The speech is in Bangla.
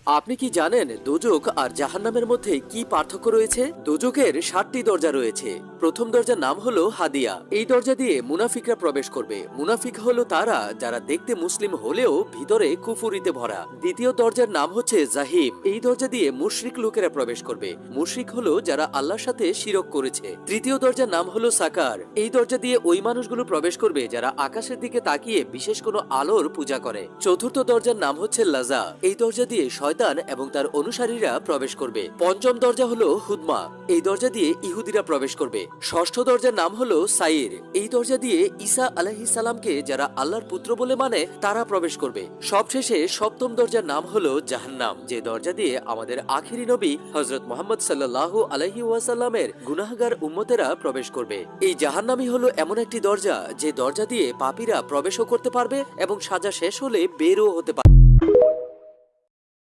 আপনি কি জানেন দোজখ আর জাহান্নামের মধ্যে কি পার্থক্য রয়েছে? দোজখের 7টি দরজা রয়েছে। প্রথম দরজার নাম হলো হাদিয়া। এই দরজা দিয়ে মুনাফিকরা প্রবেশ করবে। মুনাফিক হলো তারা যারা দেখতে মুসলিম হলেও ভিতরে কুফুরিতে ভরা। দ্বিতীয় দরজার নাম হচ্ছে জাহিম। এই দরজা দিয়ে মুশরিক লোকেরা প্রবেশ করবে। মুশরিক হলো যারা আল্লাহর সাথে শিরক করেছে। তৃতীয় দরজার নাম হলো সাকার। এই দরজা দিয়ে ওই মানুষগুলো প্রবেশ করবে যারা আকাশের দিকে তাকিয়ে বিশেষ কোনো আলোর পূজা করে। চতুর্থ দরজার নাম হচ্ছে লাজা। এই দরজা দিয়ে শয়তান এবং তার অনুসারীরা প্রবেশ করবে। পঞ্চম দরজা হলো হুদমা। এই দরজা দিয়ে ইহুদিরা প্রবেশ করবে। ষষ্ঠ দরজার নাম হলো সাইর। এই দরজা দিয়ে ঈসা আলাইহিস সালামকে যারা আল্লাহর পুত্র বলে মানে তারা প্রবেশ করবে। সবশেষে সপ্তম দরজার নাম হলো জাহান্নাম, যে দরজা দিয়ে আমাদের আখিরি নবী হযরত মুহাম্মদ সাল্লাল্লাহু আলাইহি ওয়াসাল্লামের গুনাহগার উম্মতেরা প্রবেশ করবে। এই জাহান্নামই হলো এমন একটি দরজা যে দরজা দিয়ে পাপীরা প্রবেশও করতে পারবে এবং সাজা শেষ হলে বেরও হতে পারবে।